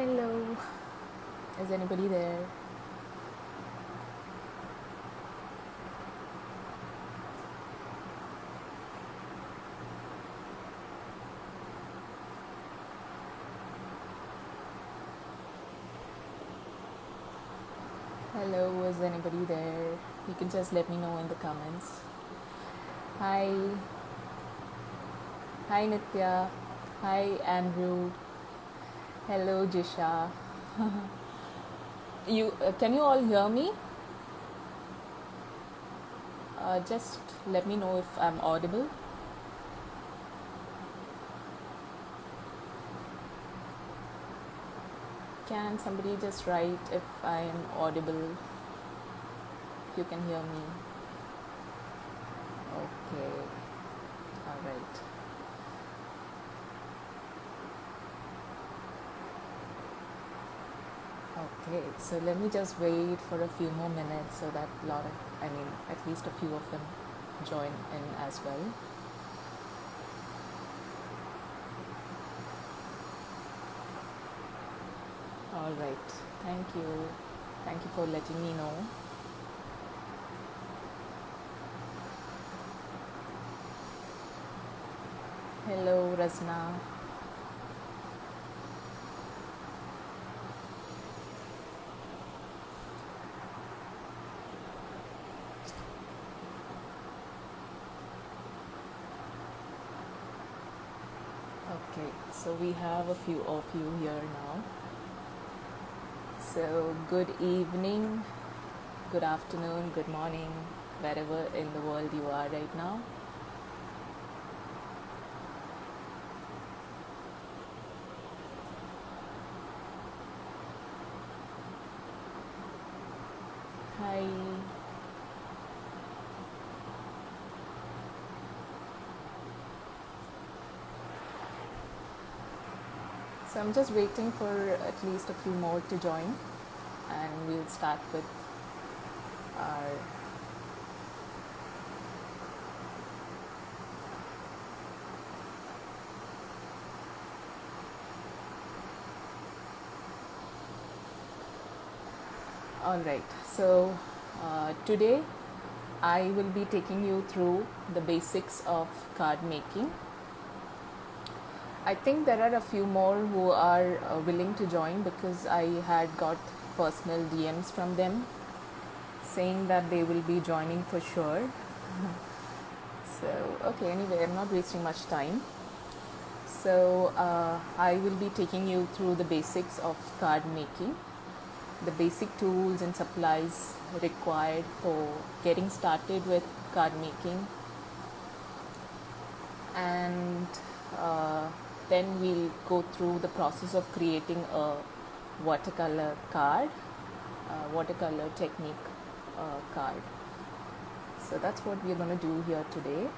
Hello, is anybody there? Hello, is anybody there? You can just let me know in the comments. Hi, hi Nitya, hi Andrew, hello Jisha. You can you all hear me? Just let me know if I'm audible. Can somebody just write if I am audible? If you can hear me. Okay, all right. Okay, so let me just wait for a few more minutes so that at least a few of them join in as well. All right, thank you. Thank you for letting me know. Hello, Razna. Okay, so we have a few of you here now. So, good evening, good afternoon, good morning, wherever in the world you are right now. Hi. So I'm just waiting for at least a few more to join, and we'll start with our all right. So today I will be taking you through the basics of card making. I think there are a few more who are willing to join because I had got personal DMs from them saying that they will be joining for sure. So, okay, anyway, I'm not wasting much time. So, I will be taking you through the basics of card making, the basic tools and supplies required for getting started with card making, and then we'll go through the process of creating a watercolor card, watercolor technique card. So that's what we're going to do here today.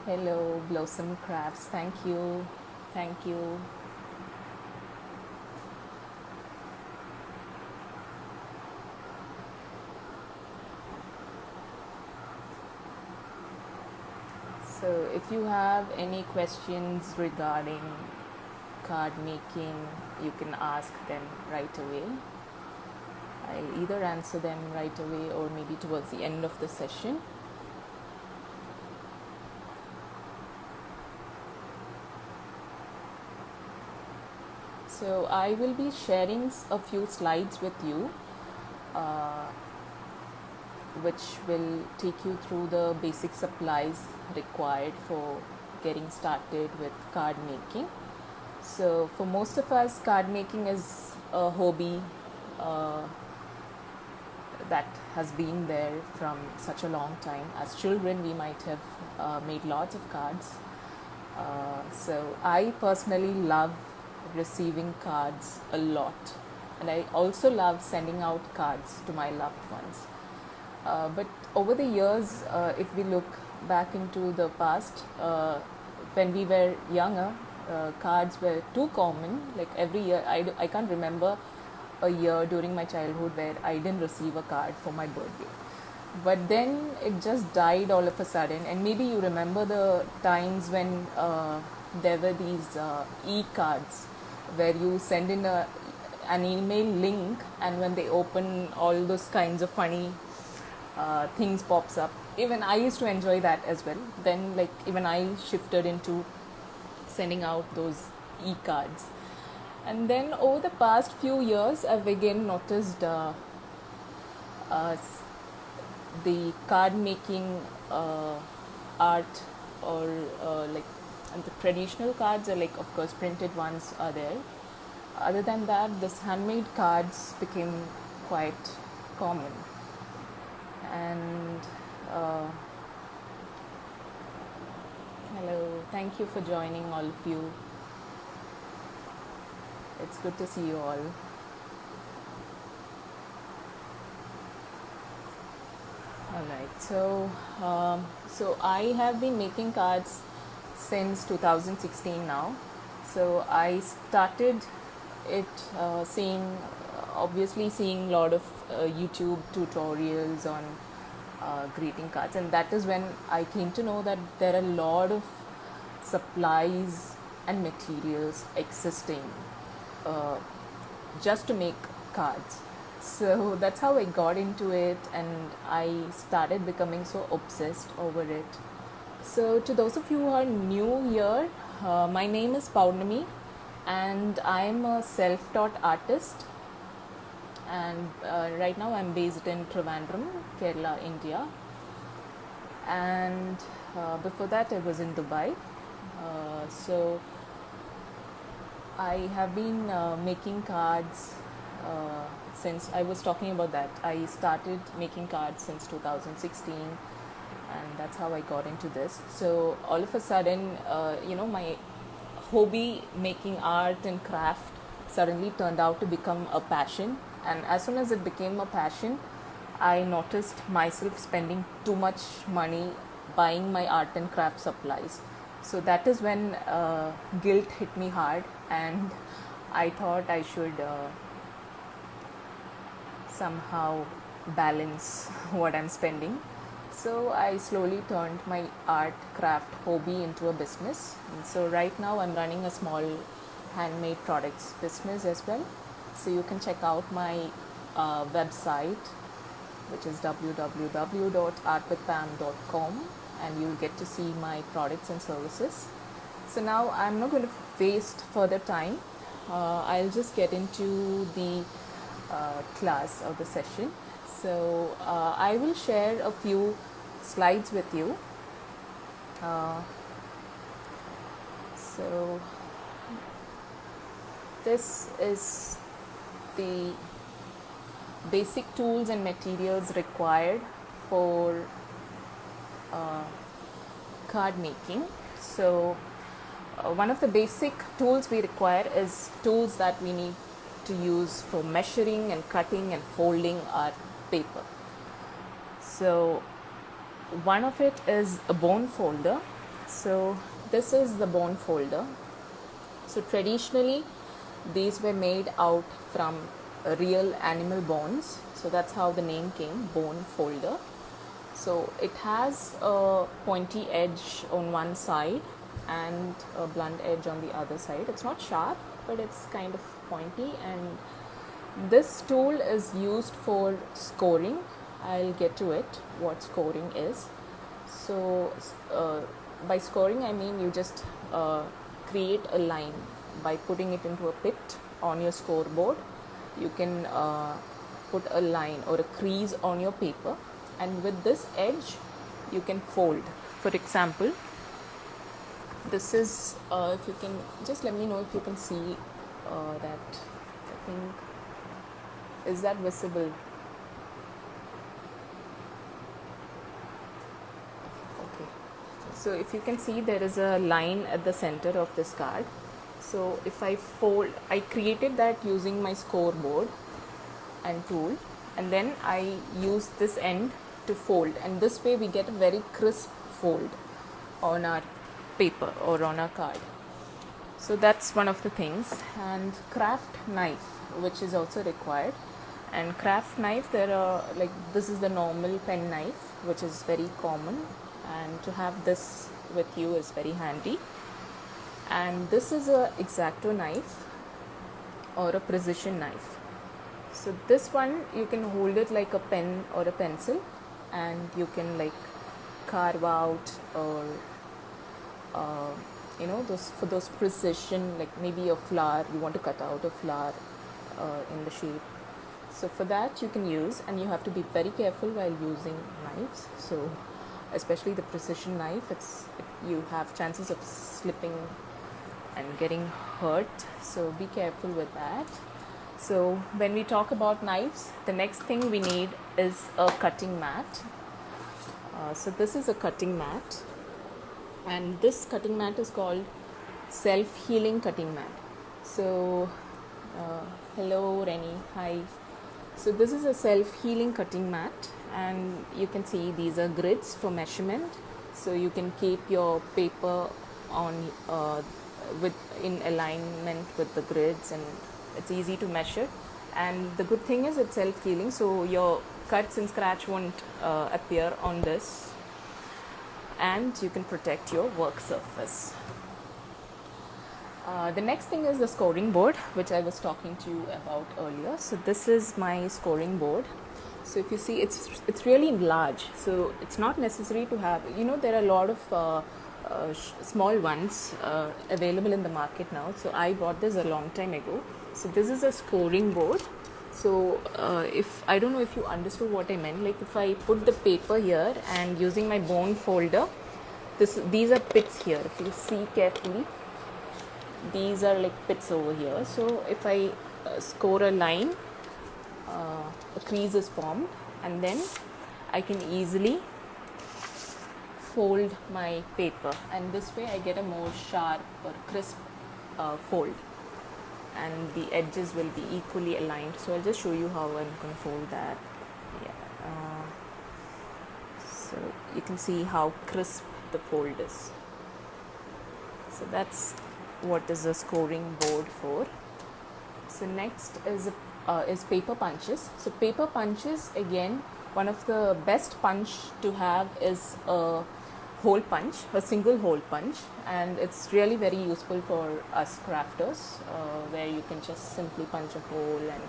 Hello, Blossom Crafts. Thank you. Thank you. So if you have any questions regarding card making, you can ask them right away. I'll either answer them right away or maybe towards the end of the session. So I will be sharing a few slides with you which will take you through the basic supplies required for getting started with card making. So for most of us, card making is a hobby that has been there from such a long time. As children, we might have made lots of cards. So I personally love receiving cards a lot, and I also love sending out cards to my loved ones. But over the years, if we look back into the past, when we were younger, cards were too common. Like every year, I can't remember a year during my childhood where I didn't receive a card for my birthday. But then it just died all of a sudden, and maybe you remember the times when there were these e-cards where you send in an email link, and when they open, all those kinds of funny things pops up. Even I used to enjoy that as well. Then like even I shifted into sending out those e-cards. And then over the past few years, I've again noticed uh, the card making art, or like, and the traditional cards are like, of course, printed ones are there. Other than that, this handmade cards became quite common. And hello, thank you for joining, all of you. It's good to see you all. All right, so I have been making cards since 2016 now. So I started it obviously seeing a lot of YouTube tutorials on greeting cards, and that is when I came to know that there are a lot of supplies and materials existing just to make cards. So that's how I got into it, and I started becoming so obsessed over it. So to those of you who are new here, my name is Paurnami, and I'm a self-taught artist. And right now I'm based in Trivandrum, Kerala, India. And before that I was in Dubai. So I have been making cards since I was talking about that. I started making cards since 2016, and that's how I got into this. So all of a sudden, my hobby, making art and craft, suddenly turned out to become a passion. And as soon as it became a passion, I noticed myself spending too much money buying my art and craft supplies. So that is when guilt hit me hard, and I thought I should somehow balance what I'm spending. So I slowly turned my art craft hobby into a business. And so right now I'm running a small handmade products business as well. So you can check out my website, which is www.artwithpam.com, and you'll get to see my products and services. So now I'm not going to waste further time. I'll just get into the class or the session. So I will share a few slides with you. So this is the basic tools and materials required for card making. So one of the basic tools we require is tools that we need to use for measuring and cutting and folding our paper. So one of it is a bone folder. So this is the bone folder. So traditionally these were made out from real animal bones. So that's how the name came, bone folder. So it has a pointy edge on one side and a blunt edge on the other side. It's not sharp, but it's kind of pointy, and this tool is used for scoring. I'll get to it, what scoring is. So by scoring I mean you just create a line by putting it into a pit on your scoreboard. You can put a line or a crease on your paper, and with this edge you can fold. For example, this is if you can just let me know if you can see that. I think, is that visible? Okay, so if you can see, there is a line at the center of this card. So if I fold, I created that using my scoreboard and tool, and then I use this end to fold, and this way we get a very crisp fold on our paper or on our card. So that's one of the things. And craft knife, which is also required. And craft knife, there are like, this is the normal pen knife, which is very common, and to have this with you is very handy. And this is a X-Acto knife, or a precision knife. So this one you can hold it like a pen or a pencil, and you can like carve out, or those for those precision, like maybe a flower, you want to cut out a flower in the shape. So for that you can use, and you have to be very careful while using knives. So especially the precision knife, you have chances of slipping and getting hurt, so be careful with that. So when we talk about knives, the next thing we need is a cutting mat. So this is a cutting mat, and this cutting mat is called self-healing cutting mat. So hello Rennie, hi. So this is a self-healing cutting mat, and you can see these are grids for measurement. So you can keep your paper on in alignment with the grids, and it's easy to measure. And the good thing is it's self-healing, so your cuts and scratch won't appear on this, and you can protect your work surface. The next thing is the scoring board, which I was talking to you about earlier. So this is my scoring board. So if you see, it's really large, so it's not necessary to have, there are a lot of small ones available in the market now. So I bought this a long time ago. So this is a scoring board. So if I don't know if you understood what I meant, like if I put the paper here and using my bone folder, these are pits here. If you see carefully, these are like pits over here. So if I score a line, a crease is formed, and then I can easily fold my paper, and this way I get a more sharp or crisp fold, and the edges will be equally aligned. So I'll just show you how I'm going to fold that. So you can see how crisp the fold is. So that's what is a scoring board for. So next is paper punches. So paper punches, again, one of the best punch to have is a hole punch, a single hole punch, and it's really very useful for us crafters, where you can just simply punch a hole and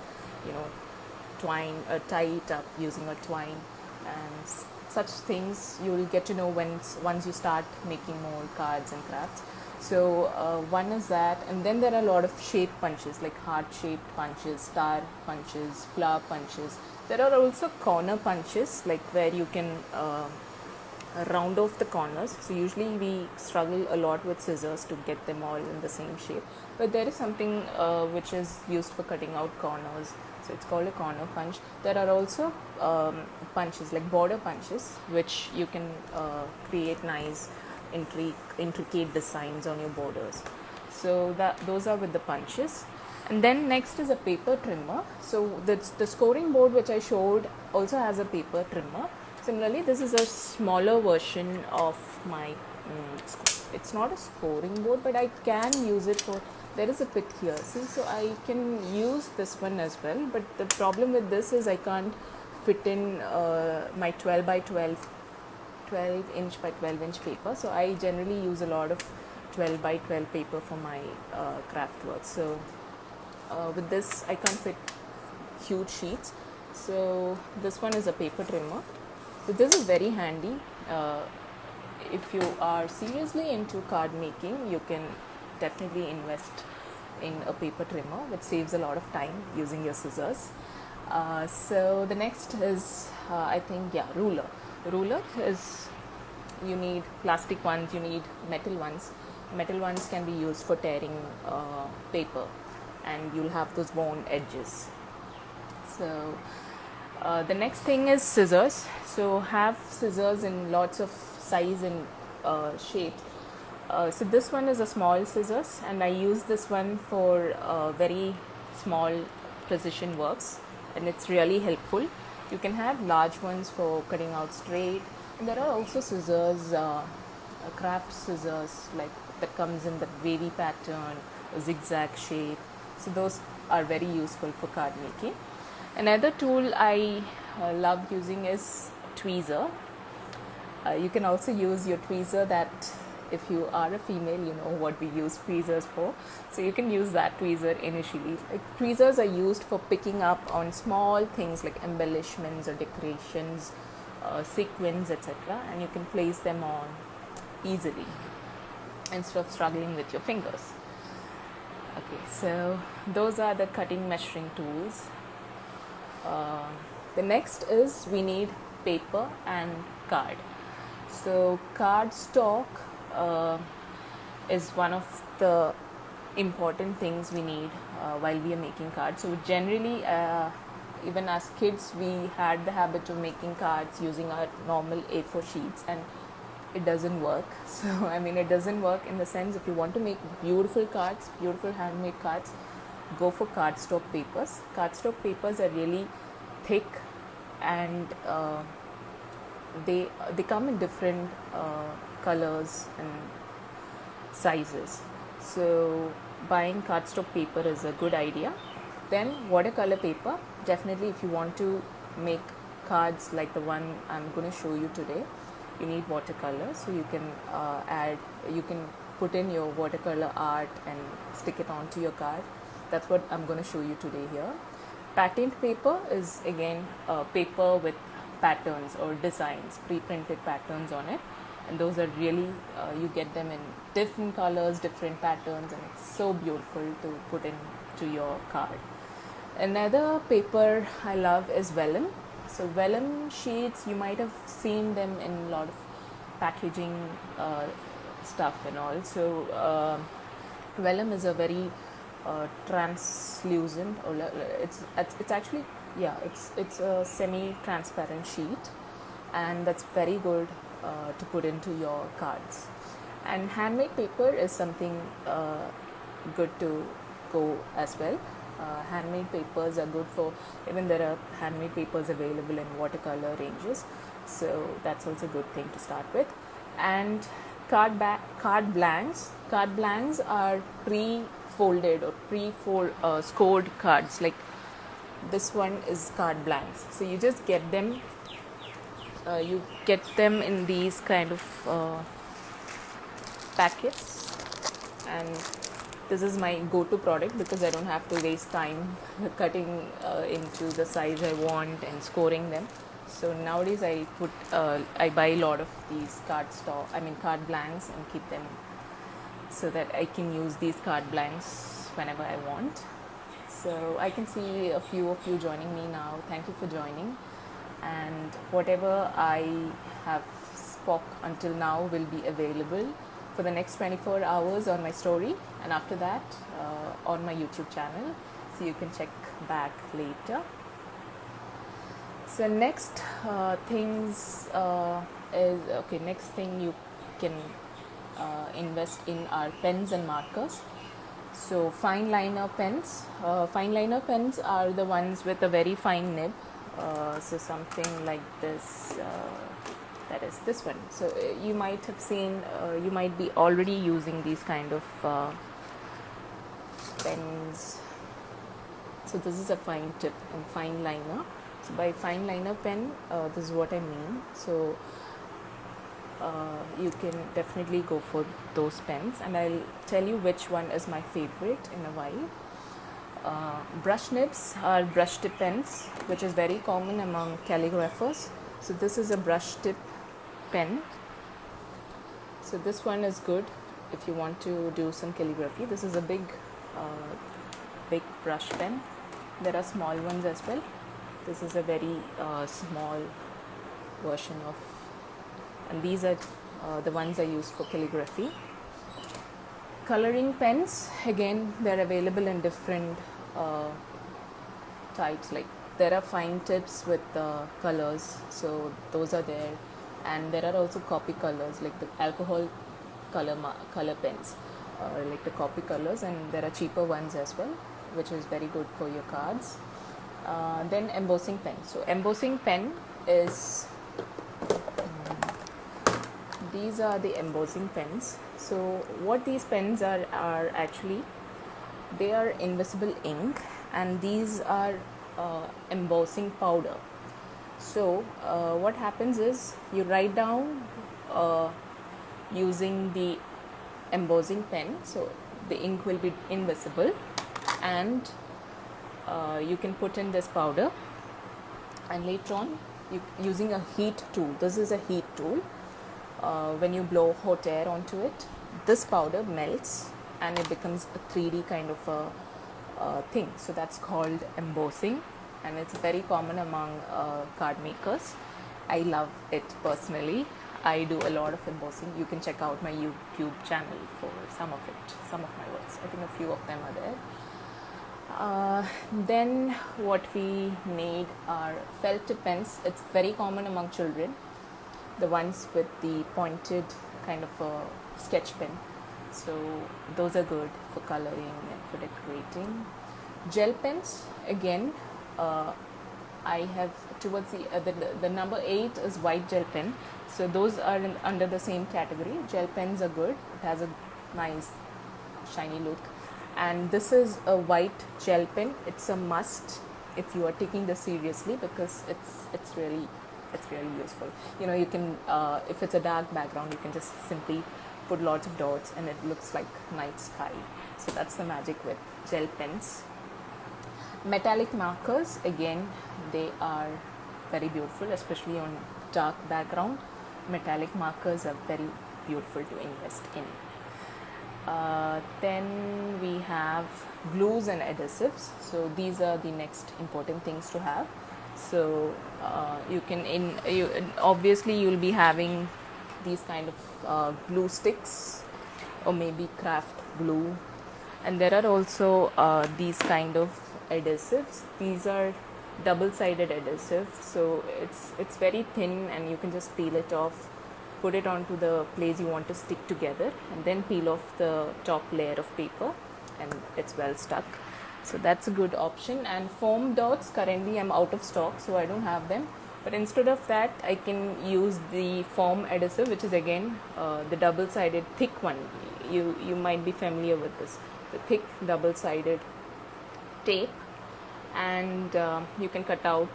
tie it up using a twine, and such things you will get to know once you start making more cards and crafts. So one is that, and then there are a lot of shape punches, like heart-shaped punches, star punches, flower punches. There are also corner punches, like where you can round off the corners. So usually we struggle a lot with scissors to get them all in the same shape, but there is something which is used for cutting out corners. So it's called a corner punch. There are also punches like border punches, which you can create nice intricate designs on your borders. So those are with the punches. And then next is a paper trimmer. So the scoring board which I showed also has a paper trimmer. Similarly, this is a smaller version of my it's not a scoring board, but I can use it for, there is a pit here, see, so I can use this one as well. But the problem with this is I can't fit in my 12 inch by 12 inch paper. So I generally use a lot of 12 by 12 paper for my craft work. So with this I can't fit huge sheets. So this one is a paper trimmer. So this is very handy. If you are seriously into card making, you can definitely invest in a paper trimmer, which saves a lot of time using your scissors. So the next is ruler. Ruler is, you need plastic ones, you need metal ones. Metal ones can be used for tearing paper, and you'll have those worn edges. So the next thing is scissors. So have scissors in lots of size and shape. So this one is a small scissors, and I use this one for very small precision works, and it's really helpful. You can have large ones for cutting out straight, and there are also scissors, craft scissors, like that comes in the wavy pattern, zigzag shape. So those are very useful for card making. Another tool I love using is tweezer. You can also use your tweezer that if you are a female, you know what we use tweezers for. So you can use that tweezer initially. Like, tweezers are used for picking up on small things like embellishments or decorations, sequins, etc., and you can place them on easily instead of struggling with your fingers. Okay, so those are the cutting measuring tools. The next is we need paper and card. So cardstock is one of the important things we need while we are making cards. So generally, even as kids, we had the habit of making cards using our normal A4 sheets, and it doesn't work. So I mean, it doesn't work in the sense, if you want to make beautiful cards, beautiful handmade cards, go for cardstock papers. Cardstock papers are really thick, and they come in different colors and sizes. So buying cardstock paper is a good idea. Then watercolor paper, definitely if you want to make cards like the one I'm going to show you today, you need watercolor. So you can put in your watercolor art and stick it onto your card. That's what I'm going to show you today here. Patterned paper is again paper with patterns or designs, pre-printed patterns on it, and those are really you get them in different colors, different patterns, and it's so beautiful to put into your card. Another paper I love is Vellum. So Vellum sheets, you might have seen them in a lot of packaging stuff and all. So Vellum is a very translucent, or it's actually, yeah, it's a semi-transparent sheet, and that's very good to put into your cards. And handmade paper is something good to go as well. Handmade papers are good for, even there are handmade papers available in watercolor ranges, so that's also a good thing to start with. And card blanks. Card blanks are pre-folded or scored cards. Like this one is card blanks. So you just get them. You get them in these kind of packets, and this is my go-to product because I don't have to waste time cutting into the size I want and scoring them. So nowadays I buy a lot of these card blanks, and keep them so that I can use these card blanks whenever I want. So I can see a few of you joining me now. Thank you for joining. And whatever I have spoke until now will be available for the next 24 hours on my story, and after that on my YouTube channel, so you can check back later. So next next thing you can invest in are pens and markers. So fine liner pens. Fine liner pens are the ones with a very fine nib. So something like this, that is this one. So you might have seen, you might be already using these kind of pens. So this is a fine tip and fine liner. So by fine liner pen, this is what I mean. So you can definitely go for those pens, and I'll tell you which one is my favorite in a while. Brush nibs are brush tip pens, which is very common among calligraphers. So this is a brush tip pen. So this one is good if you want to do some calligraphy. This is a big brush pen. There are small ones as well. This is a very small version of, and these are the ones I use for calligraphy. Coloring pens, again, they're available in different types. Like there are fine tips with colors, so those are there, and there are also copy colors like the alcohol color pens, like the copy colors, and there are cheaper ones as well, which is very good for your cards. Then embossing pen. So embossing pen is these are the embossing pens. So what these pens are actually, they are invisible ink, and these are embossing powder. So what happens is you write down using the embossing pen, so the ink will be invisible, and you can put in this powder, and later on using a heat tool. This is a heat tool. When you blow hot air onto it, this powder melts and it becomes a 3D kind of a thing. So that's called embossing, and it's very common among card makers. I love it personally. I do a lot of embossing. You can check out my YouTube channel for some of my works. I think a few of them are there. Then what we made are felt tip pens. It's very common among children, the ones with the pointed kind of a sketch pen. So those are good for coloring and for decorating. Gel pens, again, I have towards the number 8 is white gel pen. So those are under the same category. Gel pens are good. It has a nice shiny look. And this is a white gel pen. It's a must if you are taking this seriously, because it's really useful. You know, you can if it's a dark background, you can just simply put lots of dots and it looks like night sky. So that's the magic with gel pens. Metallic markers, again, they are very beautiful, especially on dark background. Metallic markers are very beautiful to invest in. Then we have glues and adhesives. So these are the next important things to have. So obviously you'll be having these kind of glue sticks, or maybe craft glue, and there are also these kind of adhesives. These are double-sided adhesives, so it's very thin and you can just peel it off, put it onto the place you want to stick together, and then peel off the top layer of paper and it's well stuck. So that's a good option. And foam dots, currently I'm out of stock, so I don't have them, but instead of that I can use the foam adhesive, which is again the double-sided thick one. You might be familiar with this, the thick double-sided tape, and you can cut out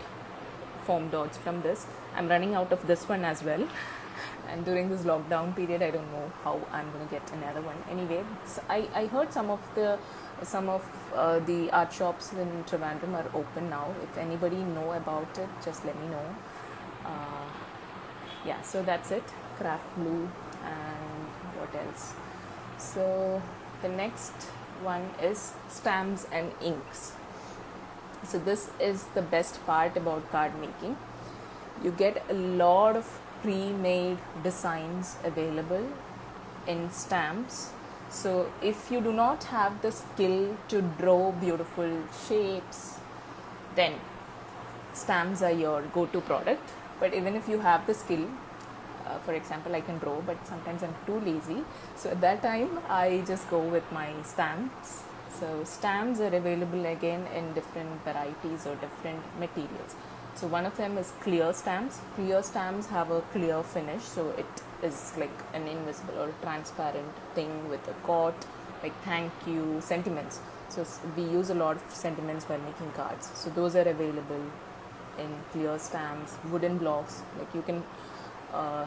foam dots from this. I'm running out of this one as well, and during this lockdown period I don't know how I'm going to get another one. Anyway, so I heard some of the art shops in Trivandrum are open now. If anybody know about it, just let me know. Yeah, so that's it, craft glue. And what else? So the next one is stamps and inks. So this is the best part about card making. You get a lot of pre-made designs available in stamps. So if you do not have the skill to draw beautiful shapes, then stamps are your go-to product. But even if you have the skill, for example, I can draw, but sometimes I'm too lazy. So at that time, I just go with my stamps. So stamps are available again in different varieties or different materials. So one of them is clear stamps. Clear stamps have a clear finish, so it is like an invisible or transparent thing with a quote, like thank you, sentiments. So we use a lot of sentiments while making cards. So those are available in clear stamps. Wooden blocks, like you can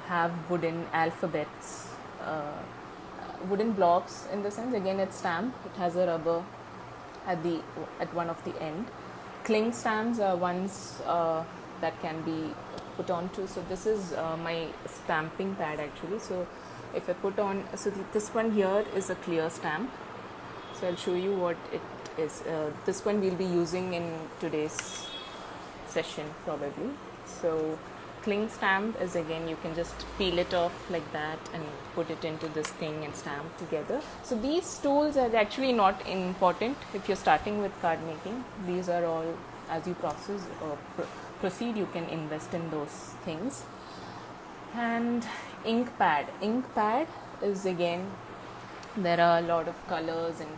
have wooden alphabets, wooden blocks in the sense, again it's stamp, it has a rubber at one of the end. Cling stamps are ones that can be put onto. So this is my stamping pad actually. So if I put on, so this one here is a clear stamp. So I'll show you what it is. This one we'll be using in today's session probably. So cling stamp is, again, you can just peel it off like that and put it into this thing and stamp together. So these tools are actually not important if you're starting with card making. These are all, as you process or proceed, you can invest in those things. And ink pad is, again, there are a lot of colors, and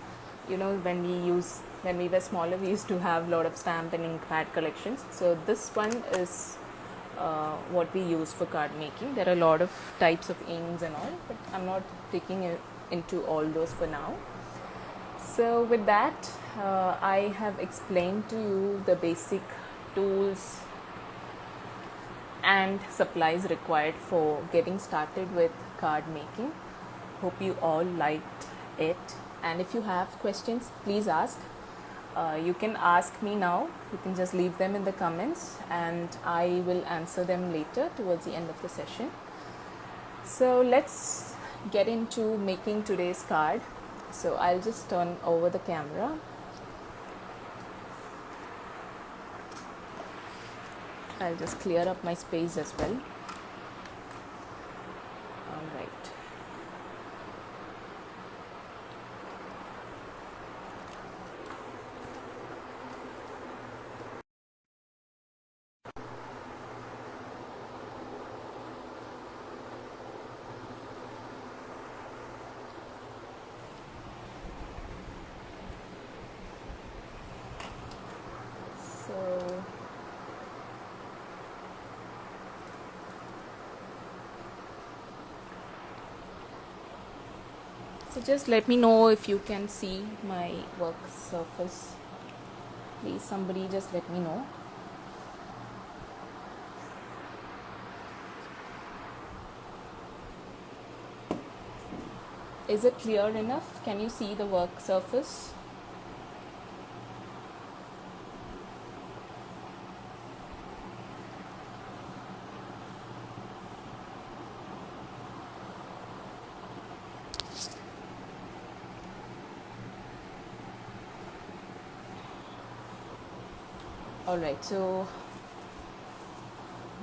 you know, when we were smaller, we used to have a lot of stamp and ink pad collections. So this one is what we use for card making. There are a lot of types of inks and all, but I'm not taking it into all those for now. So with that, I have explained to you the basic tools and supplies required for getting started with card making. Hope you all liked it, and if you have questions, please ask. You can ask me now. You can just leave them in the comments and I will answer them later towards the end of the session. So let's get into making today's card. So I'll just turn over the camera. I'll just clear up my space as well. All right. So just let me know if you can see my work surface. Please, somebody just let me know. Is it clear enough? Can you see the work surface? Alright, so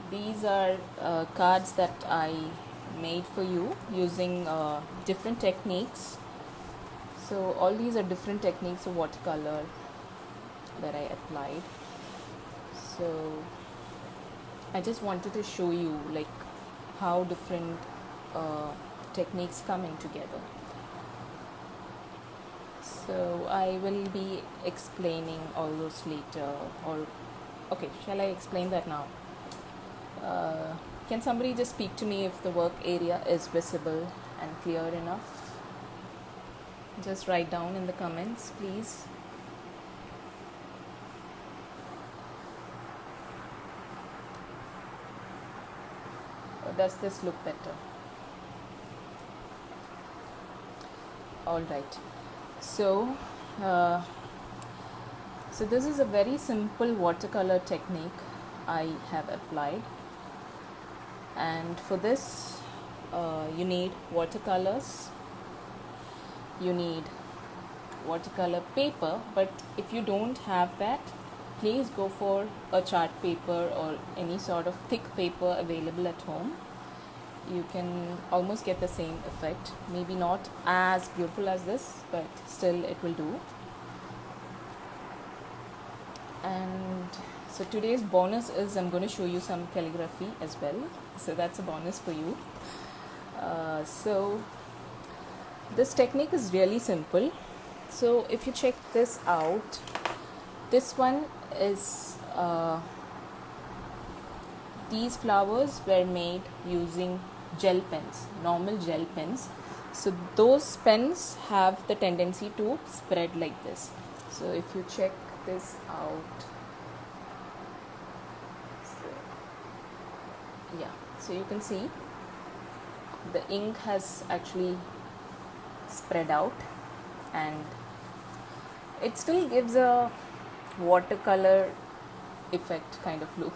these are cards that I made for you using different techniques. So all these are different techniques of watercolor that I applied. So I just wanted to show you like how different techniques come in together. So I will be explaining all those later, or okay, shall I explain that now? Can somebody just speak to me if the work area is visible and clear enough? Just write down in the comments, please. Or does this look better? All right. So this is a very simple watercolor technique I have applied, and for this you need watercolors, you need watercolor paper, but if you don't have that, please go for a chart paper or any sort of thick paper available at home. You can almost get the same effect, maybe not as beautiful as this, but still it will do. And so today's bonus is I'm going to show you some calligraphy as well, so that's a bonus for you. So this technique is really simple. So if you check this out, this one is these flowers were made using gel pens, normal gel pens. So those pens have the tendency to spread like this. So if you check this out, so you can see the ink has actually spread out, and it still gives a watercolor effect kind of look.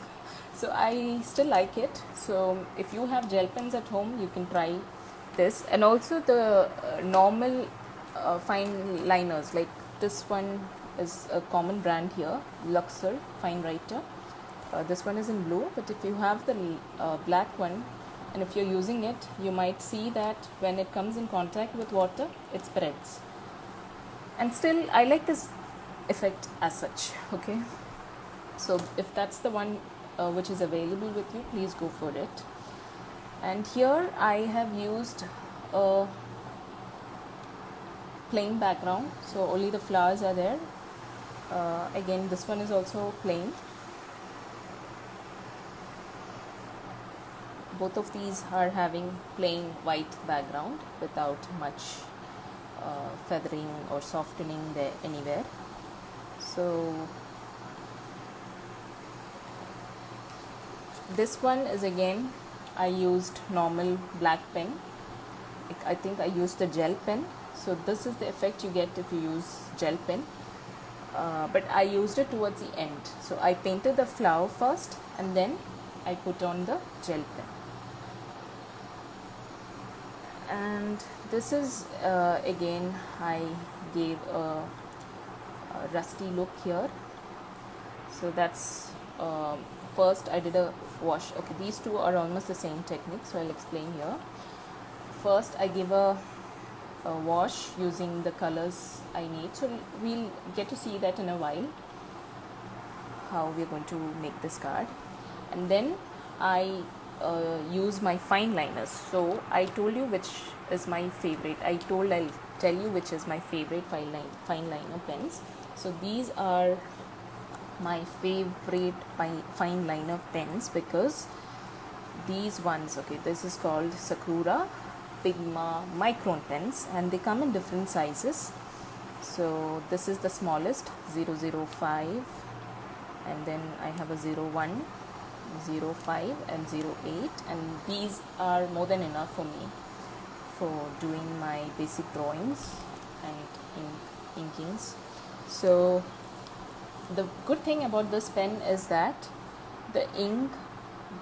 So I still like it. So if you have gel pens at home, you can try this. And also the normal fine liners, like this one is a common brand here, Luxor Fine Writer. This one is in blue, but if you have the black one, and if you're using it, you might see that when it comes in contact with water, it spreads. And still I like this effect as such. Okay, so if that's the one which is available with you, please go for it. And here I have used a plain background, so only the flowers are there. Again, this one is also plain. Both of these are having plain white background without much feathering or softening there anywhere. So this one is, again, I used normal black pen, I think I used the gel pen. So this is the effect you get if you use gel pen. But I used it towards the end. So I painted the flower first and then I put on the gel pen. And this is again I gave a rusty look here. So that's first I did a wash. Okay, these two are almost the same technique, so I'll explain here. First I give a wash using the colors I need. So we'll get to see that in a while, how we're going to make this card. And then I use my fine liners. So I told you which is my favorite. I'll tell you which is my favorite fine liner pens. So these are my favorite fine liner pens because these ones, okay, this is called Sakura Pigma Micron pens, and they come in different sizes. So this is the smallest, 005, and then I have a 01, 05 and 08, and these are more than enough for me for doing my basic drawings and inkings. So the good thing about this pen is that the ink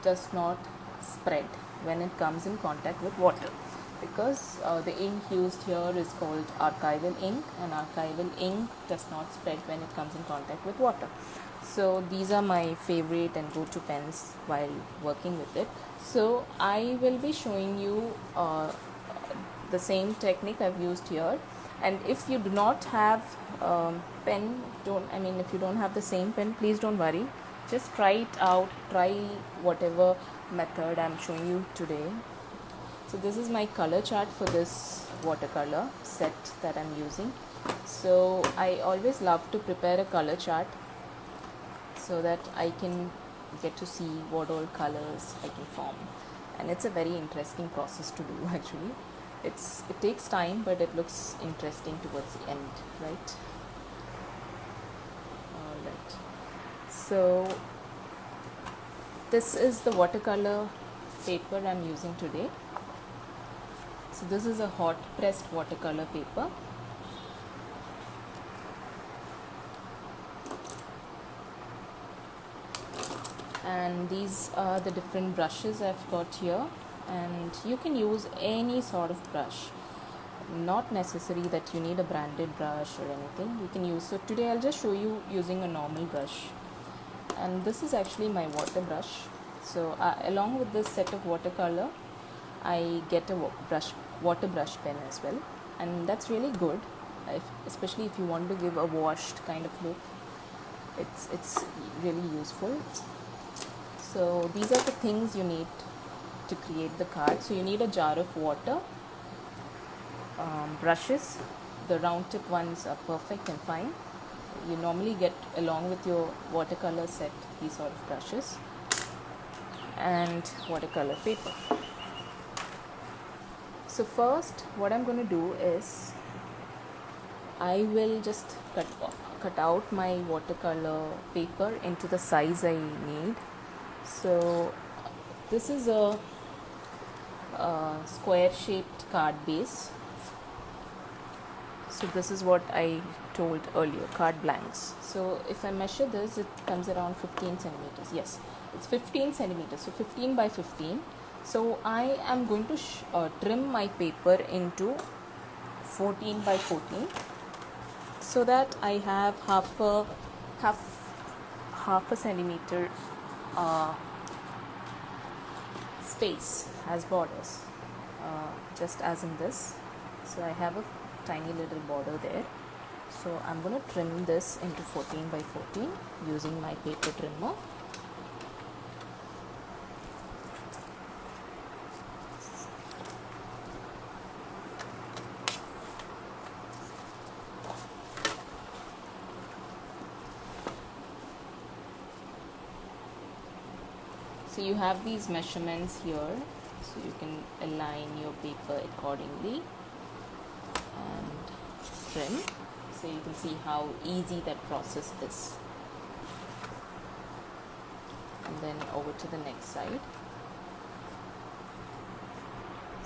does not spread when it comes in contact with water, because the ink used here is called archival ink, and archival ink does not spread when it comes in contact with water. So these are my favorite and go-to pens while working with it. So I will be showing you the same technique I've used here, and if you do not have pen, if you don't have the same pen, please don't worry, just try it out, try whatever method I'm showing you today. So this is my color chart for this watercolor set that I'm using. So I always love to prepare a color chart so that I can get to see what all colors I can form, and it's a very interesting process to do actually. It takes time, but it looks interesting towards the end, right? Alright, so this is the watercolor paper I'm using today. So this is a hot pressed watercolor paper. And these are the different brushes I've got here, and you can use any sort of brush, not necessary that you need a branded brush or anything. You can use, so today I'll just show you using a normal brush, and this is actually my water brush. So along with this set of watercolor, I get a water brush pen as well, and that's really good, especially if you want to give a washed kind of look. It's really useful. So these are the things you need to create the card. So you need a jar of water, brushes. The round tip ones are perfect and fine. You normally get along with your watercolor set these sort of brushes, and watercolor paper. So first what I'm going to do is I will just cut out my watercolor paper into the size I need. So this is a square shaped card base. So this is what I told earlier, card blanks. So if I measure this, it comes around 15 centimeters. Yes, it's 15 centimeters, so 15 by 15. So I am going to trim my paper into 14 by 14, so that I have half a centimeter space as borders, just as in this. So I have a tiny little border there. So I'm going to trim this into 14 by 14 using my paper trimmer. So you have these measurements here, so you can align your paper accordingly and trim. So you can see how easy that process is. And then over to the next side.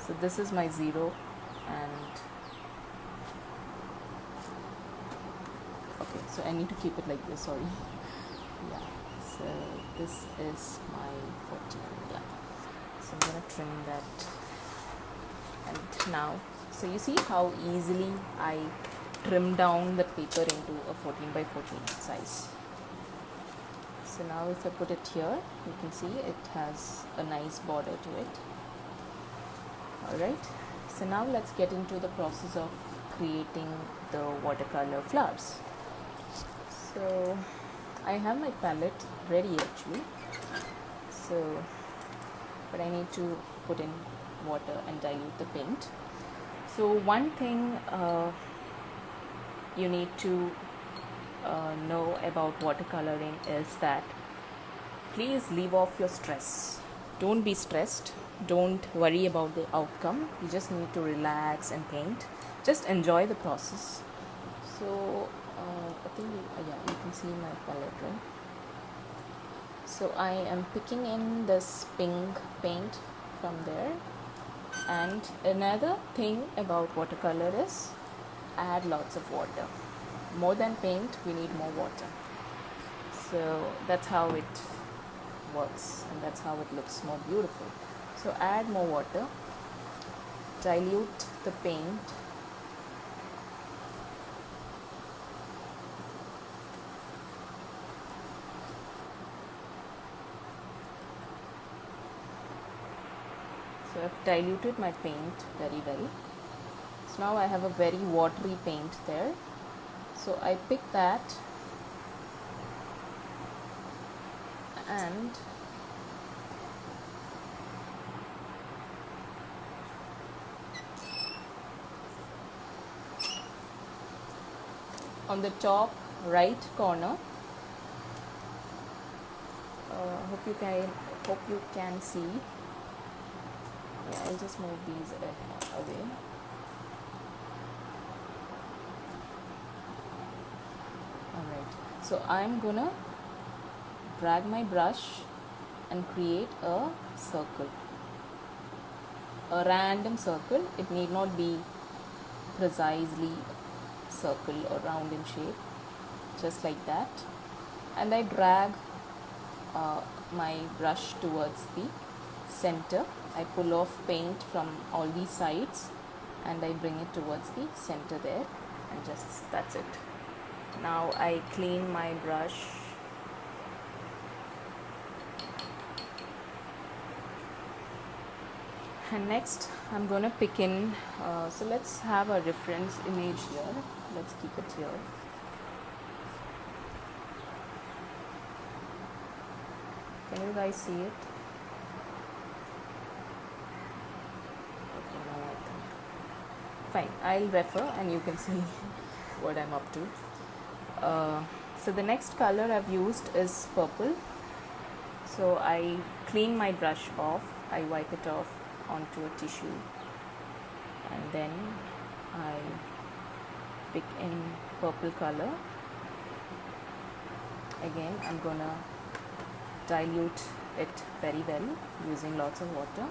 So this is my 0, and okay, so I need to keep it like this, sorry. Yeah, so this is my 14, yeah. So I'm gonna trim that. And now, so you see how easily I trim down the paper into a 14 by 14 size. So now if I put it here, you can see it has a nice border to it. Alright, so now let's get into the process of creating the watercolor flowers. So I have my palette ready actually, so but I need to put in water and dilute the paint. So one thing you need to know about watercoloring is that please leave off your stress. Don't be stressed, don't worry about the outcome, you just need to relax and paint. Just enjoy the process. So I think yeah, you can see my palette, right? So I am picking in this pink paint from there. And another thing about watercolor is add lots of water. More than paint, we need more water. So that's how it works, and that's how it looks more beautiful. So add more water, dilute the paint, so I've diluted my paint very well. So now I have a very watery paint there. So I pick that and on the top right corner, hope you can see. Yeah, I'll just move these away. Alright, so I'm gonna drag my brush and create a circle, a random circle. It need not be precisely circle or round in shape, just like that. And I drag my brush towards the center. I pull off paint from all these sides and I bring it towards the center there, and just that's it. Now I clean my brush and next I'm gonna pick in so let's have a reference image here. Let's keep it here. Can you guys see it? Okay, no, I think. Fine, I'll refer and you can see what I'm up to. So the next color I've used is purple. So I clean my brush off, I wipe it off onto a tissue, and then I pick in purple color. Again, I'm gonna dilute it very well using lots of water.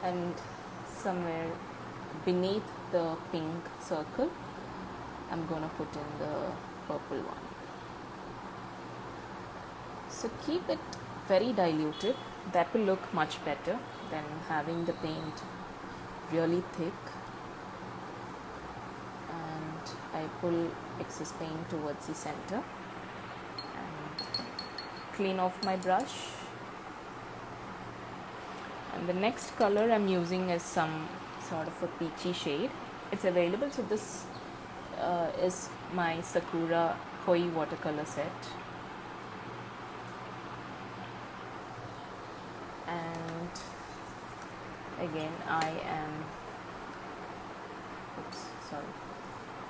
And somewhere beneath the pink circle, I'm gonna put in the purple one. So keep it very diluted. That will look much better than having the paint really thick. And I pull excess paint towards the center and clean off my brush. And the next color I'm using is some sort of a peachy shade. It's available, so this is my Sakura Koi watercolor set. And again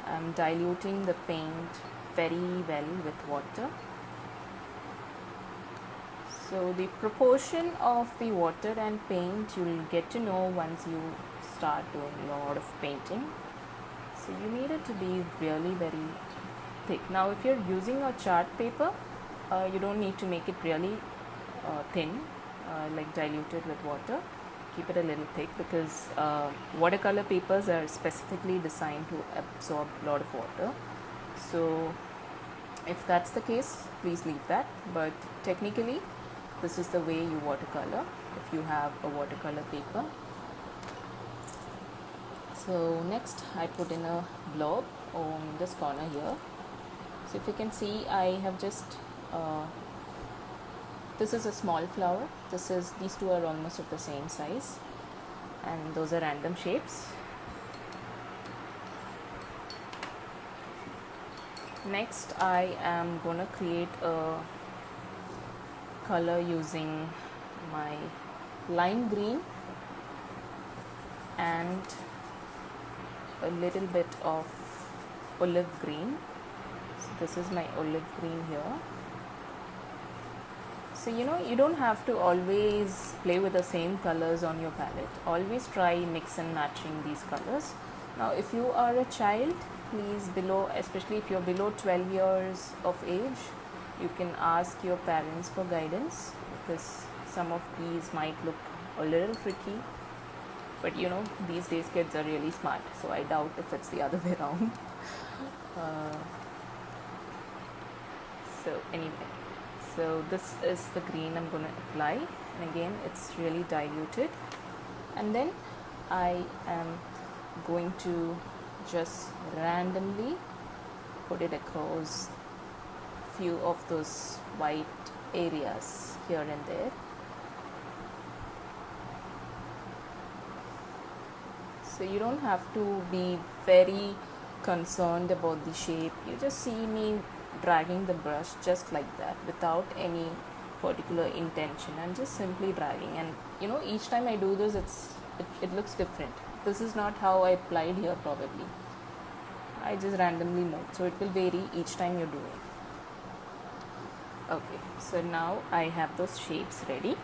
I'm diluting the paint very well with water. So the proportion of the water and paint you'll get to know once you start doing a lot of painting. So you need it to be really very thick. Now if you're using a chart paper, you don't need to make it really thin, like diluted with water. Keep it a little thick because watercolor papers are specifically designed to absorb a lot of water. So if that's the case, please leave that, but technically this is the way you watercolor if you have a watercolor paper. So next I put in a blob on this corner here. So if you can see, I have just this is a small flower, these two are almost of the same size, and those are random shapes. Next I am gonna create a color using my lime green and a little bit of olive green. So this is my olive green here. So you don't have to always play with the same colors on your palette. Always try mix and matching these colors. Now if you are a child, please especially if you're below 12 years of age, you can ask your parents for guidance, because some of these might look a little tricky, but these days kids are really smart, so I doubt if it's the other way around. So anyway, so this is the green I'm going to apply, and again it's really diluted, and then I am going to just randomly put it across few of those white areas here and there. So you don't have to be very concerned about the shape. You just see me dragging the brush just like that without any particular intention. I'm just simply dragging, and each time I do this it looks different. This is not how I applied here probably. I just randomly move, so it will vary each time you do it. Okay, so now I have those shapes ready.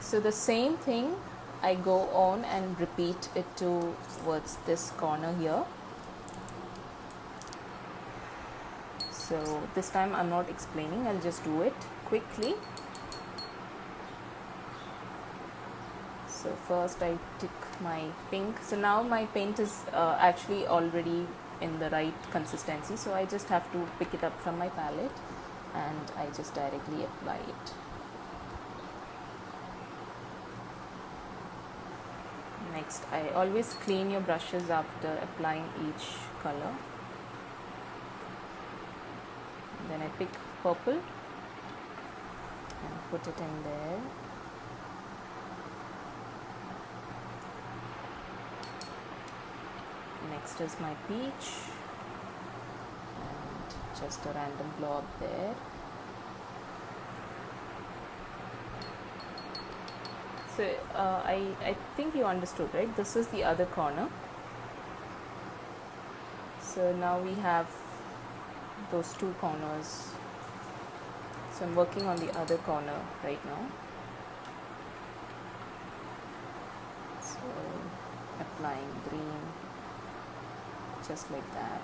So the same thing I go on and repeat it towards this corner here. So this time I'm not explaining, I'll just do it quickly. So first I took my pink. So now my paint is actually already in the right consistency, so I just have to pick it up from my palette and I just directly apply it. Next, I always clean your brushes after applying each color. Then I pick purple and put it in there. Next is my peach and just a random blob there. So I think you understood, right? This is the other corner. So now we have those two corners. So I'm working on the other corner right now. So applying green just like that.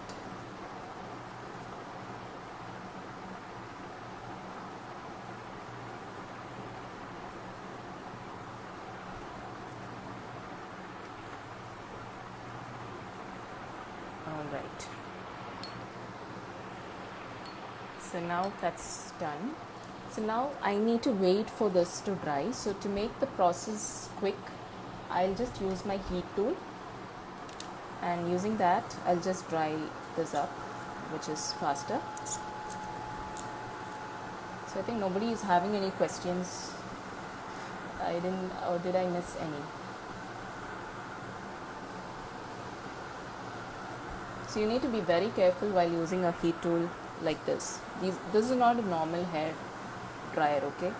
Alright. So now that's done. So now I need to wait for this to dry. So to make the process quick, I'll just use my heat tool, and using that I'll just dry this up, which is faster. So I think nobody is having any questions. Or did I miss any? So you need to be very careful while using a heat tool like this. This is not a normal hair dryer, okay?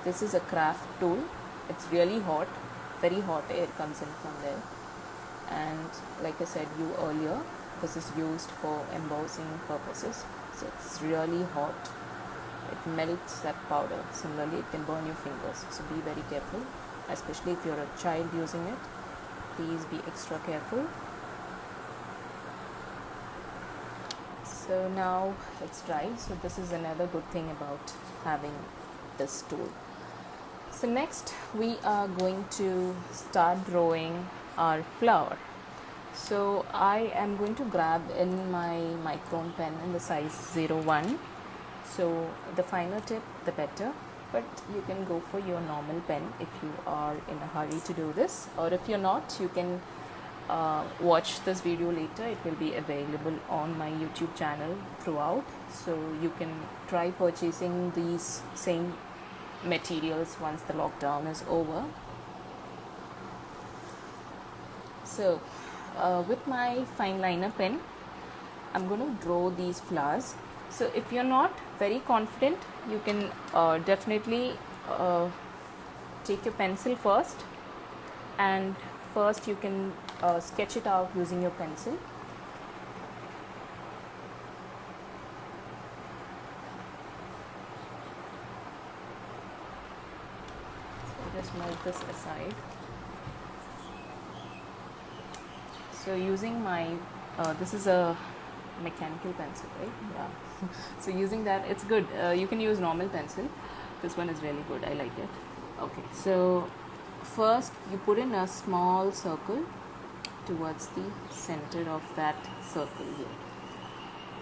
This is a craft tool. It's really hot, very hot air comes in from there. And like I said you earlier, this is used for embossing purposes. So it's really hot. It melts that powder. Similarly, it can burn your fingers. So be very careful, especially if you're a child using it. Please be extra careful. So now it's dry. So this is another good thing about having this tool. So next we are going to start drawing our flower. So I am going to grab in my micron pen in the size 01. So the finer tip the better, but you can go for your normal pen if you are in a hurry to do this, or if you're not, you can watch this video later. It will be available on my YouTube channel throughout, so you can try purchasing these same materials once the lockdown is over. So with my fine liner pen, I'm going to draw these flowers. So if you're not very confident, you can definitely take your pencil first, and first you can sketch it out using your pencil. So just move this aside. So using my this is a mechanical pencil, right? Yeah. So using that, it's good. You can use normal pencil. This one is really good. I like it. Okay. So first you put in a small circle towards the center of that circle here.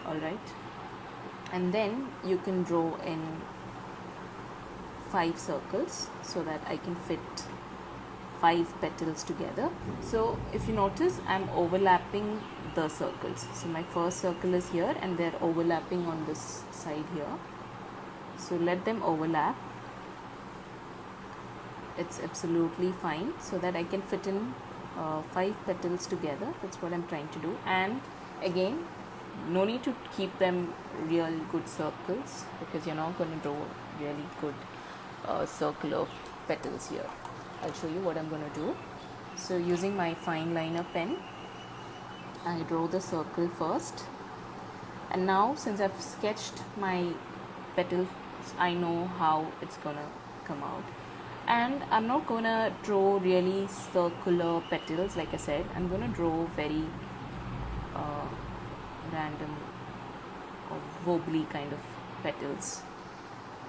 All right. And then you can draw in 5 circles so that I can fit 5 petals together. So if you notice, I'm overlapping the circles. So my first circle is here and they're overlapping on this side here. So let them overlap. It's absolutely fine, so that I can fit in 5 petals together. That's what I'm trying to do. And again, no need to keep them real good circles, because you're not going to draw really good circle of petals here. I'll show you what I'm going to do. So using my fine liner pen, I draw the circle first, and now since I've sketched my petals, I know how it's gonna come out. And I'm not gonna draw really circular petals, like I said. I'm gonna draw very random or wobbly kind of petals.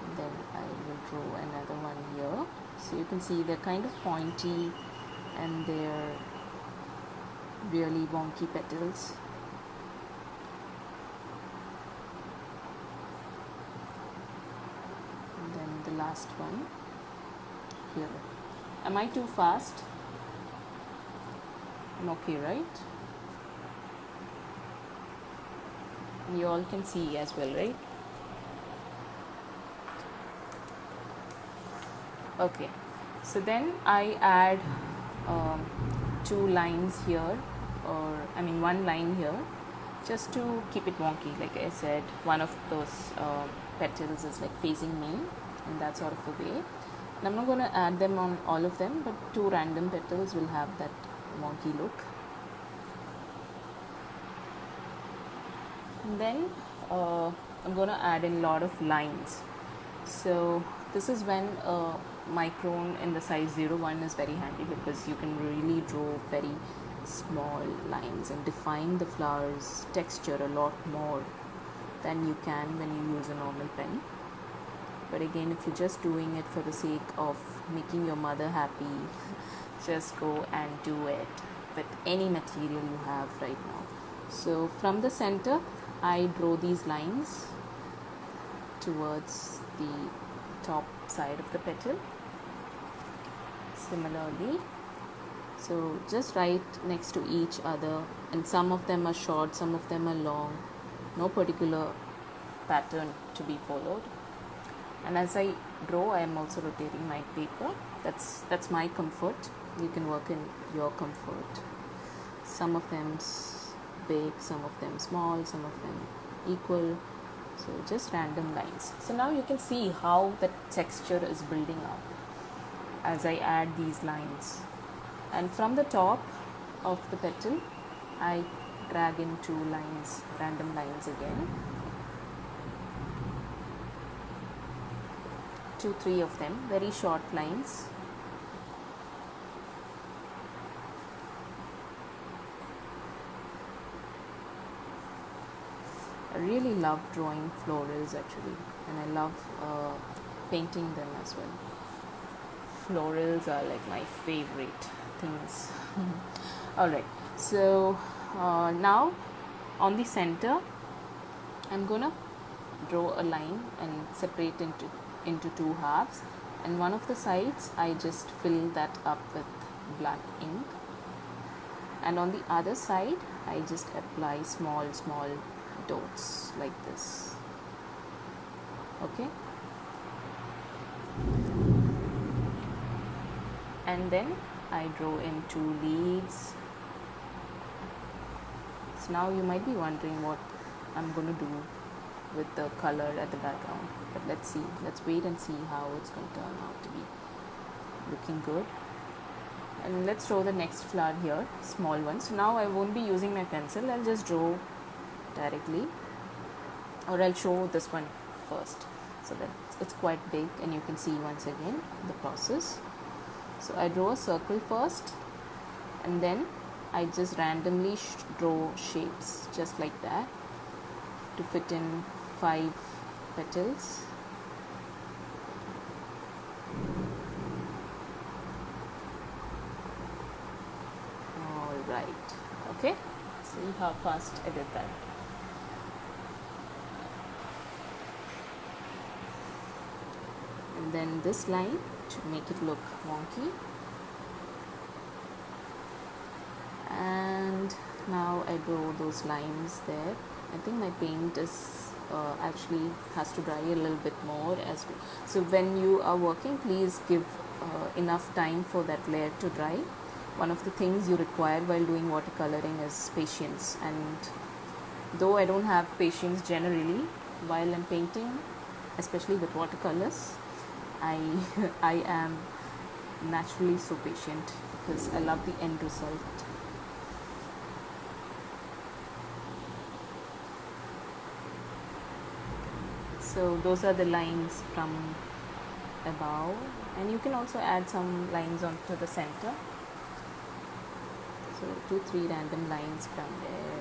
And then I will draw another one here. So you can see they're kind of pointy and they're really wonky petals. And then the last one here. Am I too fast? I'm okay, right? You all can see as well, right? Okay, so then I add 2 lines here, or I mean 1 line here, just to keep it wonky. Like I said, one of those petals is like facing me in that sort of a way. And I'm not going to add them on all of them, but 2 random petals will have that wonky look. And then I'm going to add in a lot of lines. So this is when micron in the size 01 is very handy, because you can really draw very small lines and define the flower's texture a lot more than you can when you use a normal pen. But again, if you're just doing it for the sake of making your mother happy, just go and do it with any material you have right now. So from the center, I draw these lines towards the top side of the petal. Similarly, so just right next to each other, and some of them are short, some of them are long, no particular pattern to be followed. And as I draw, I am also rotating my paper. That's my comfort. You can work in your comfort. Some of them big, some of them small, some of them equal. So just random lines. So now you can see how the texture is building up as I add these lines. And from the top of the petal, I drag in 2 lines, random lines again. 2-3 of them, very short lines. really love drawing florals actually, and I love painting them as well. Florals are like my favorite things. Alright, so now on the center I'm gonna draw a line and separate into two halves, and one of the sides I just fill that up with black ink, and on the other side I just apply small dots like this. Okay, and then I draw in two leaves. So now you might be wondering what I'm going to do with the color at the background, but let's wait and see how it's going to turn out to be looking good. And let's draw the next flower here, small one. So now I won't be using my pencil, I'll just draw directly, or I'll show this one first so that it's quite big and you can see once again the process. So I draw a circle first, and then I just randomly draw shapes just like that to fit in 5 petals. Alright, okay, see how fast I did that. And then this line to make it look wonky. And now I draw those lines there. I think my paint is actually has to dry a little bit more as well. So when you are working, please give enough time for that layer to dry. One of the things you require while doing watercoloring is patience, and though I don't have patience generally while I'm painting, especially with watercolors, I am naturally so patient because I love the end result. So those are the lines from above, and you can also add some lines onto the center. So 2-3 random lines from there.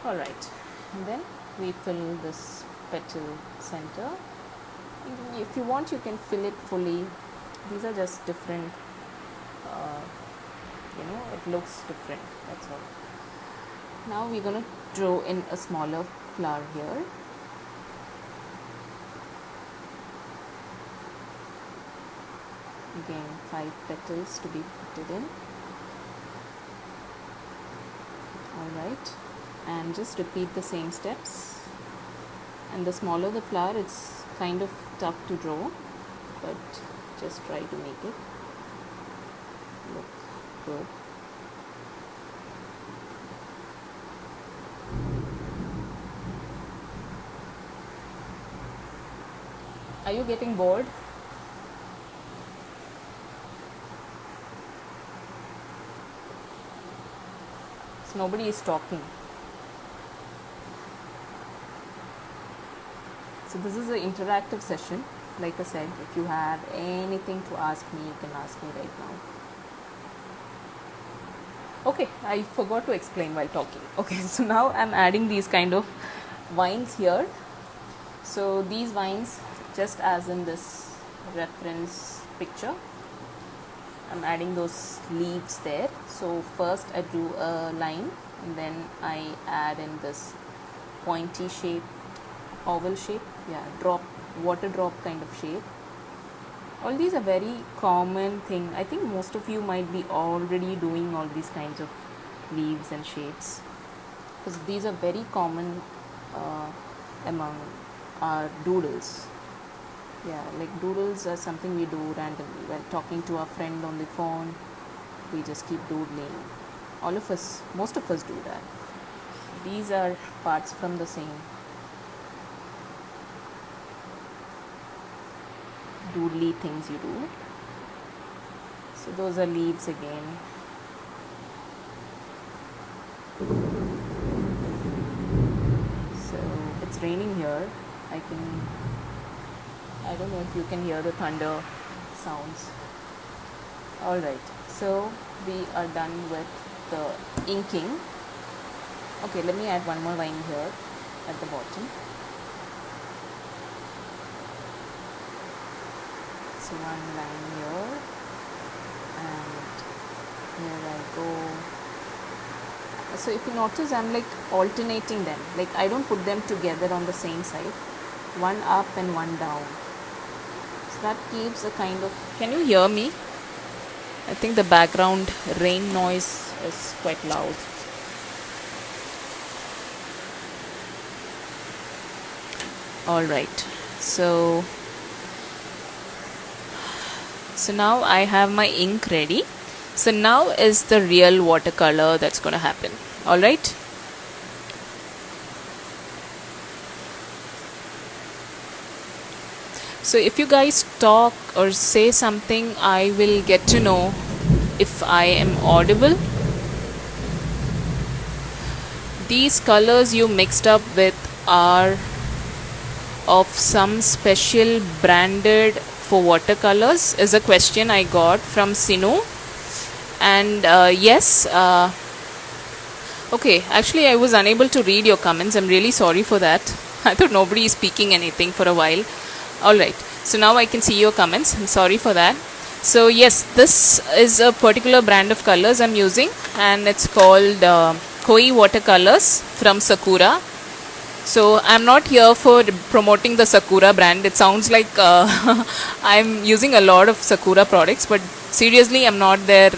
Alright, and then we fill this petal center. And if you want, you can fill it fully. These are just different, it looks different, that's all. Now we're going to draw in a smaller flower here. Again, 5 petals to be fitted in. Alright, and just repeat the same steps. And the smaller the flower, it's kind of tough to draw, but just try to make it look good. Are you getting bored? So nobody is talking. So this is an interactive session. Like I said, if you have anything to ask me, you can ask me right now. Okay, I forgot to explain while talking. Okay, so now I'm adding these kind of vines here. So these vines, just as in this reference picture, I'm adding those leaves there. So first I drew a line, and then I add in this pointy shape, oval shape, water drop kind of shape. All these are very common thing. I think most of you might be already doing all these kinds of leaves and shapes, because these are very common among our doodles. Yeah, like doodles are something we do randomly while talking to our friend on the phone. We just keep doodling. All of us, most of us do that. These are parts from the same doodly things you do. So those are leaves again. So it's raining here. I can I don't know if you can hear the thunder sounds. Alright, so we are done with the inking. Okay, let me add one more line here at the bottom. So one line here, and here I go. So if you notice, I'm like alternating them, like I don't put them together on the same side, one up and one down. So that gives a kind of, can you hear me? I think the background rain noise is quite loud. Alright, so now I have my ink ready. So now is the real watercolor that's going to happen. Alright. So if you guys talk or say something, I will get to know if I am audible. These colors you mixed up with are of some special branded for watercolors, is a question I got from Sinu. And yes, okay, actually I was unable to read your comments. I'm really sorry for that. I thought nobody is speaking anything for a while. Alright, so now I can see your comments. I'm sorry for that. So yes, this is a particular brand of colors I'm using, and it's called Koi Watercolors from Sakura. So I'm not here for promoting the Sakura brand. It sounds like I'm using a lot of Sakura products, but seriously, I'm not their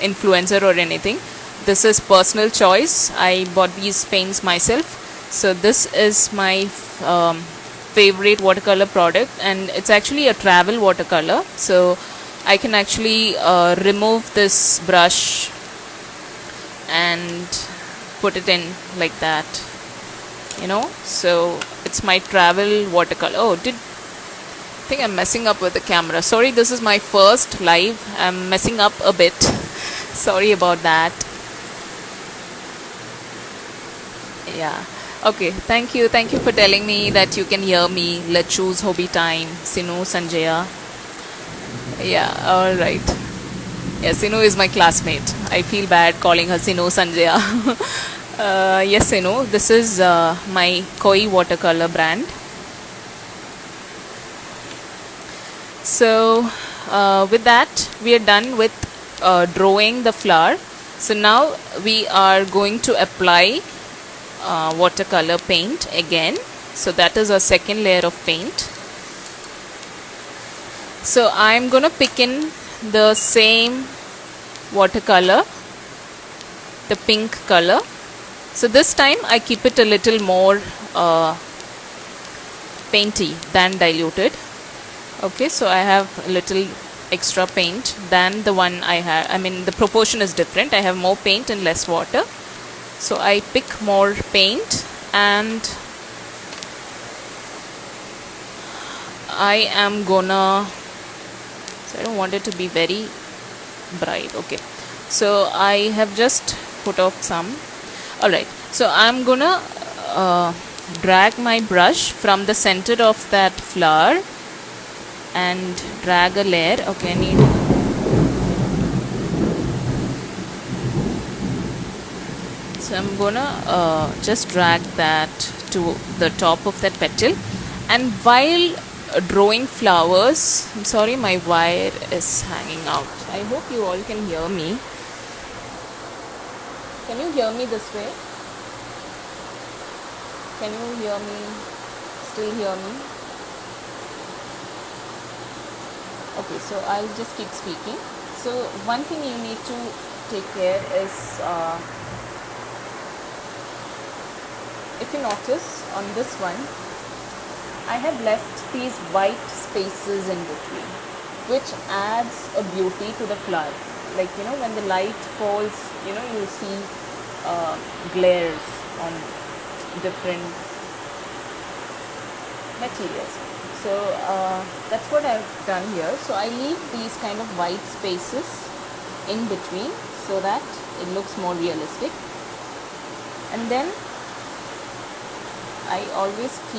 influencer or anything. This is personal choice. I bought these paints myself. So this is my favorite watercolor product, and it's actually a travel watercolor. So I can actually remove this brush and put it in like that, you know. So it's my travel watercolor. Oh, I think I'm messing up with the camera. Sorry, this is my first live. I'm messing up a bit. Sorry about that. Yeah. Okay, thank you for telling me that you can hear me. Let's choose hobby time. Sinu, Sanjaya. Yeah, alright. Yeah, Sinu is my classmate. I feel bad calling her Sinu Sanjaya. Yes, Sinu, this is my Koi watercolor brand. So with that, we are done with drawing the flower. So now we are going to apply watercolor paint again. So that is a second layer of paint. So I'm gonna pick in the same watercolor, the pink color. So this time I keep it a little more painty than diluted. Okay, so I have a little extra paint than the one I have. I mean, the proportion is different. I have more paint and less water. So I pick more paint, and I am gonna, so I don't want it to be very bright. Okay, so I have just put off some. Alright, so I'm gonna drag my brush from the center of that flower and drag a layer. Okay, I need, so I'm gonna just drag that to the top of that petal. And while drawing flowers, I'm sorry, my wire is hanging out. I hope you all can hear me. Can you hear me this way? Can you hear me? Still hear me? Okay, so I'll just keep speaking. So one thing you need to take care is, if you notice on this one, I have left these white spaces in between, which adds a beauty to the flower. Like, you know, when the light falls, you know, you see glares on different materials. So that's what I've done here. So I leave these kind of white spaces in between so that it looks more realistic. And then I always keep